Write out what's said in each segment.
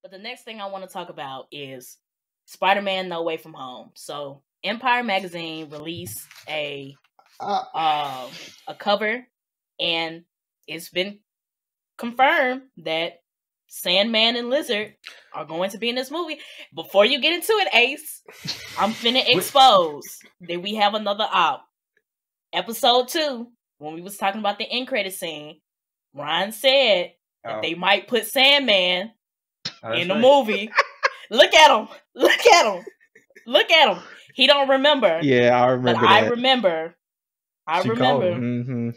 But the next thing I want to talk about is Spider-Man No Way From Home. So Empire Magazine released a cover, and it's been confirmed that Sandman and Lizard are going to be in this movie. Before you get into it, Ace, I'm finna expose that we have another op. Episode 2, when we was talking about the end credit scene, Ryun said that they might put Sandman in the movie. Look at him. Look at him. Look at him. He don't remember. Yeah, I remember. But that. I remember. I remember. Mm-hmm.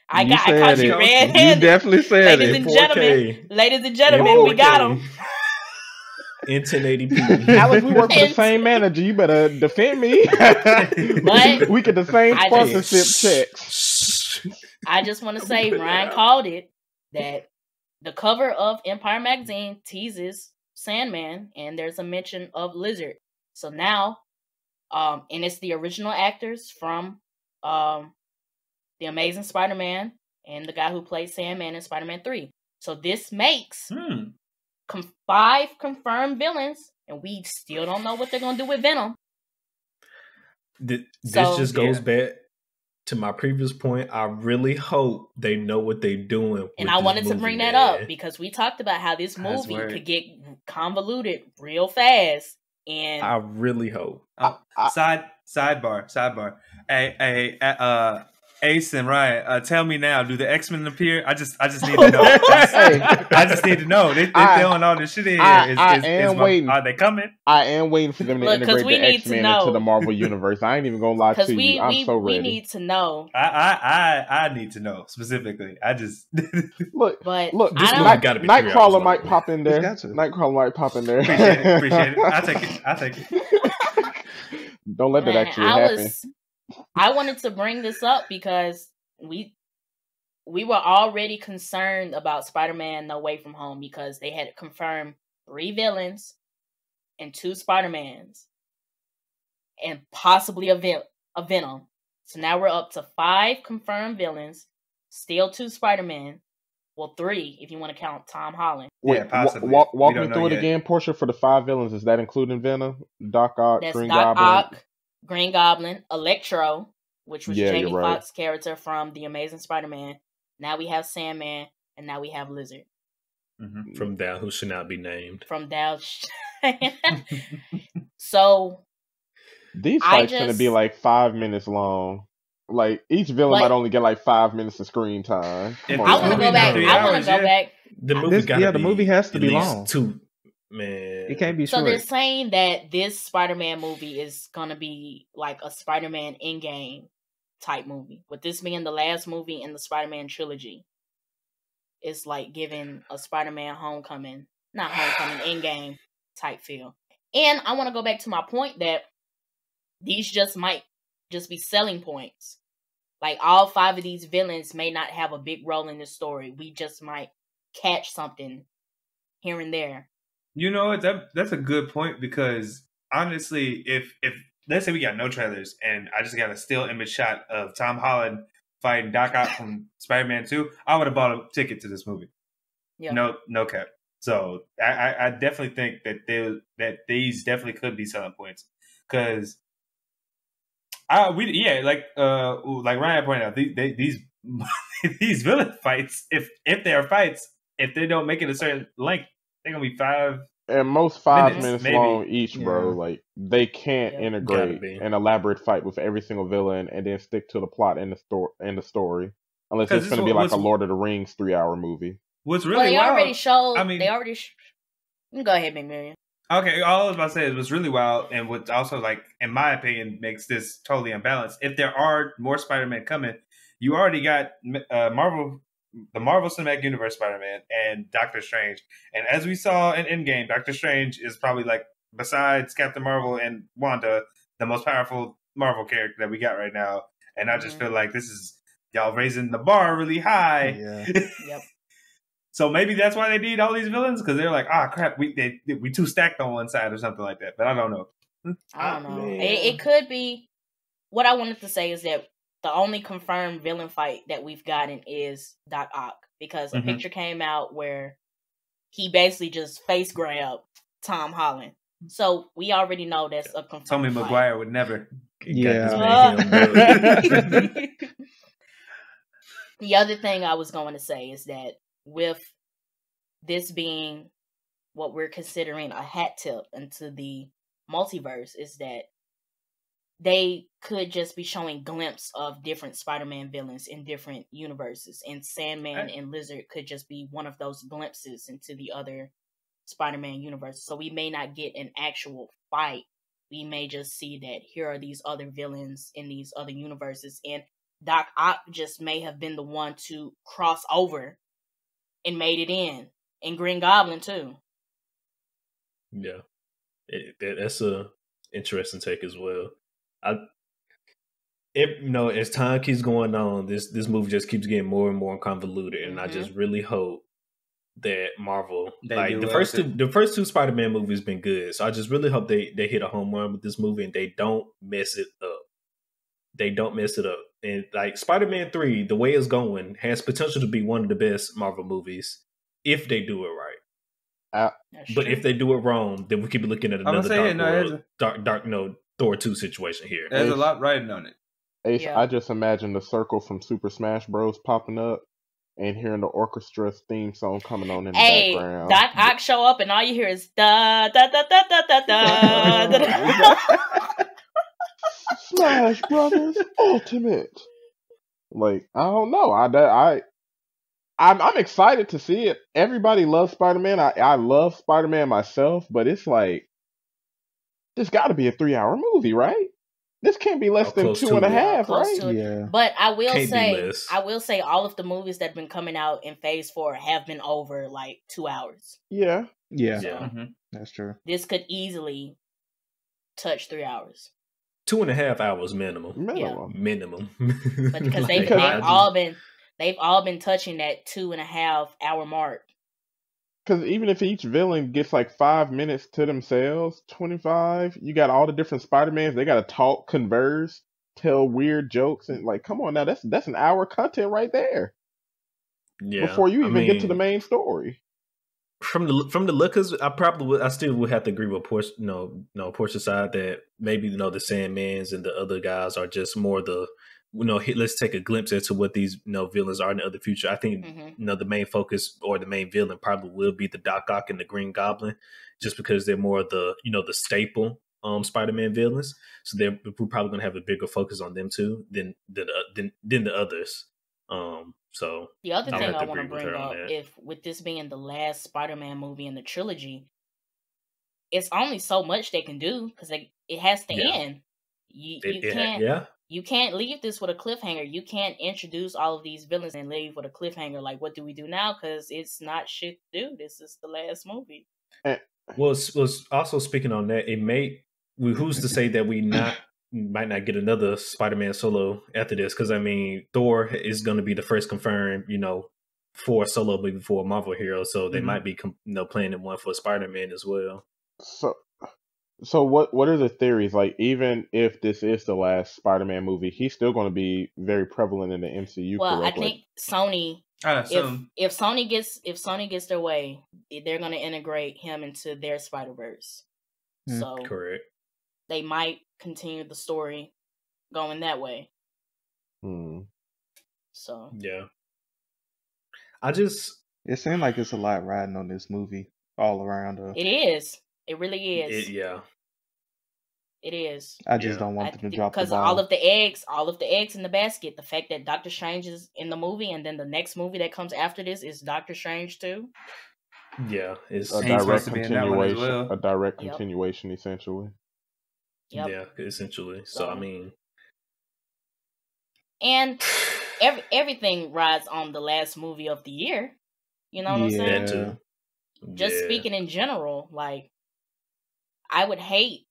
I caught you red-handed. You definitely said ladies it. And gentlemen, ladies and gentlemen, we got him. In 1080p. Alex, we work for the same manager. You better defend me. But we get the same sponsorship checks. I just want to say, Ryan called it that the cover of Empire Magazine teases Sandman, and there's a mention of Lizard. So now, and it's the original actors from The Amazing Spider-Man and the guy who played Sandman in Spider-Man 3. So this makes 5 confirmed villains, and we still don't know what they're going to do with Venom. This just goes back to my previous point. I really hope they know what they're doing. And I wanted to bring that up because we talked about how this movie could get convoluted real fast. And I really hope. Sidebar. Hey, Ace and Ryan, tell me now, do the X-Men appear? I just need to know. I just need to know. They throwing all this shit in here. Waiting. Are they coming? I am waiting for them to integrate the X-Men into the Marvel universe. I ain't even gonna lie to you. I'm so ready. We need to know. I need to know specifically. I just look. Nightcrawler might pop in there. Nightcrawler might pop in there. Appreciate it. I take it. Don't let that actually happen. I wanted to bring this up because we were already concerned about Spider-Man No Way From Home because they had confirmed 3 villains and 2 Spider-Mans and possibly a Venom. So now we're up to 5 confirmed villains, still 2 Spider-Man. Well, 3 if you want to count Tom Holland. Yeah, possibly. Walk me through it again, Portia, for the 5 villains. Is that including Venom, Doc Ock, Green Goblin? Green Goblin, Electro, which was Jamie Foxx's character from The Amazing Spider-Man. Now we have Sandman, and now we have Lizard. Mm-hmm. From Thou Who Should Not Be Named. From Thou. So these fights gonna be like 5 minutes long. Like each villain might only get like 5 minutes of screen time. I want to go back. The movie has to be long. 2. Man, it can't be short. So they're saying that this Spider-Man movie is gonna be like a Spider-Man Endgame type movie. With this being the last movie in the Spider-Man trilogy, it's like giving a Spider-Man Endgame type feel. And I want to go back to my point that these might just be selling points. Like all 5 of these villains may not have a big role in the story. We just might catch something here and there. You know what? That's a good point because honestly, if let's say we got no trailers and I just got a still image shot of Tom Holland fighting Doc Ock from Spider-Man 2, I would have bought a ticket to this movie. Yeah. No cap. So I definitely think that these definitely could be selling points because like Ryan pointed out, these these villain fights, if they are fights, if they don't make it a certain length, they're gonna be 5 and most 5 minutes long each, bro. Like they can't integrate an elaborate fight with every single villain and then stick to the plot and the story, unless it's gonna be like a Lord of the Rings 3-hour movie. What's really wild? Already showed. I mean, they already. You can go ahead, McMillian. Okay, all I was about to say is what's really wild, and what also, like, in my opinion, makes this totally unbalanced. If there are more Spider-Man coming, you already got the Marvel Cinematic Universe Spider-Man and Doctor Strange. And as we saw in Endgame, Doctor Strange is probably, like, besides Captain Marvel and Wanda, the most powerful Marvel character that we got right now. And I just feel like this is y'all raising the bar really high. Yeah. Yep. So maybe that's why they need all these villains, because they're like, crap, we too stacked on one side or something like that. But I don't know. I don't know. It could be. What I wanted to say is that the only confirmed villain fight that we've gotten is Doc Ock, because a picture came out where he basically just face grabbed Tom Holland. So we already know that's a confirmed Tommy Maguire would never. The other thing I was going to say is that with this being what we're considering a hat tip into the multiverse, is that they could just be showing glimpses of different Spider-Man villains in different universes, and Sandman and Lizard could just be one of those glimpses into the other Spider-Man universe. So we may not get an actual fight. We may just see that here are these other villains in these other universes, and Doc Ock just may have been the one to cross over and made it in. And Green Goblin too. Yeah, that's a interesting take as well. As time keeps going on, this movie just keeps getting more and more convoluted, and I just really hope that Marvel, the first two Spider-Man movies been good, so I just really hope they hit a home run with this movie and they don't mess it up. And like Spider-Man 3, the way it's going, has potential to be one of the best Marvel movies if they do it right. But if they do it wrong, then we could be looking at another Thor 2 situation here. There's a lot riding on it. I just imagine the circle from Super Smash Bros. Popping up and hearing the orchestra's theme song coming on in the background. Doc Ock show up and all you hear is da da da da da da da. Smash Brothers Ultimate. Like, I don't know. I'm excited to see it. Everybody loves Spider-Man. I love Spider-Man myself, but it's like, this got to be a 3-hour movie, right? This can't be less than 2.5, right? Yeah. But I will say all of the movies that have been coming out in Phase 4 have been over like 2 hours. Yeah. So, that's true. This could easily touch 3 hours. 2.5 hours minimum. Minimum. But because they've all been touching that 2.5 hour mark. Because even if each villain gets like 5 minutes to themselves, 25, you got all the different Spider-Mans. They got to talk, converse, tell weird jokes, and like, come on now, that's an hour content right there. Yeah, before you even get to the main story. From the lookers, I still would have to agree with Portia's side that maybe the Sandmans and the other guys are just more the. Let's take a glimpse into what these villains are in the other future. I think the main focus or the main villain probably will be the Doc Ock and the Green Goblin, just because they're more of the the staple Spider-Man villains. So we're probably gonna have a bigger focus on them too than the others. So the other thing I want to bring up, if with this being the last Spider-Man movie in the trilogy, it's only so much they can do because it has to end. You can't leave this with a cliffhanger. You can't introduce all of these villains and leave with a cliffhanger. Like, what do we do now? Because it's not shit to do. This is the last movie. Well, also speaking on that, who's to say that we might not get another Spider-Man solo after this? Because I mean, Thor is going to be the first confirmed, for a solo movie for a Marvel hero. So they might be, planning one for Spider-Man as well. So what are the theories? Like, even if this is the last Spider-Man movie, he's still going to be very prevalent in the MCU. Well, correct? I think Sony. If Sony gets their way, they're going to integrate him into their Spider-Verse. So correct. They might continue the story going that way. So yeah, it seems like it's a lot riding on this movie all around us. It is. It really is. It is. I just don't want them to drop the ball. Because all of the eggs in the basket. The fact that Doctor Strange is in the movie, and then the next movie that comes after this is Doctor Strange 2. Yeah, it's a direct continuation. Well. A direct continuation, essentially. Yep. Yeah, essentially. So I mean, and everything rides on the last movie of the year. You know what I'm saying? Too. Just speaking in general, like, I would hate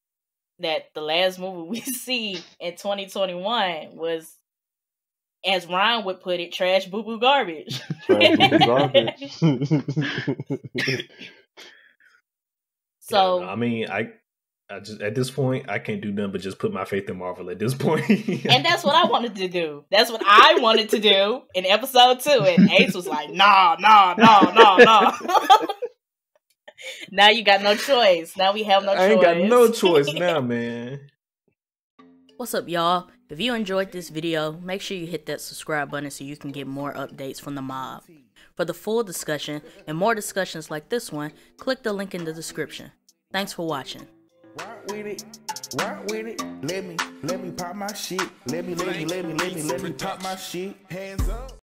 that the last movie we see in 2021 was, as Ryun would put it, trash boo boo garbage. Trash boo boo garbage. So I mean, I just at this point I can't do nothing but just put my faith in Marvel at this point. And that's what I wanted to do. That's what I wanted to do in episode 2. And Ace was like, no. Now you got no choice. Now we have no choice. I ain't got no choice now, man. What's up, y'all? If you enjoyed this video, make sure you hit that subscribe button so you can get more updates from the mob. For the full discussion and more discussions like this one, click the link in the description. Thanks for watching. Rock with it, let me pop my shit. Let me pop my shit. Hands up.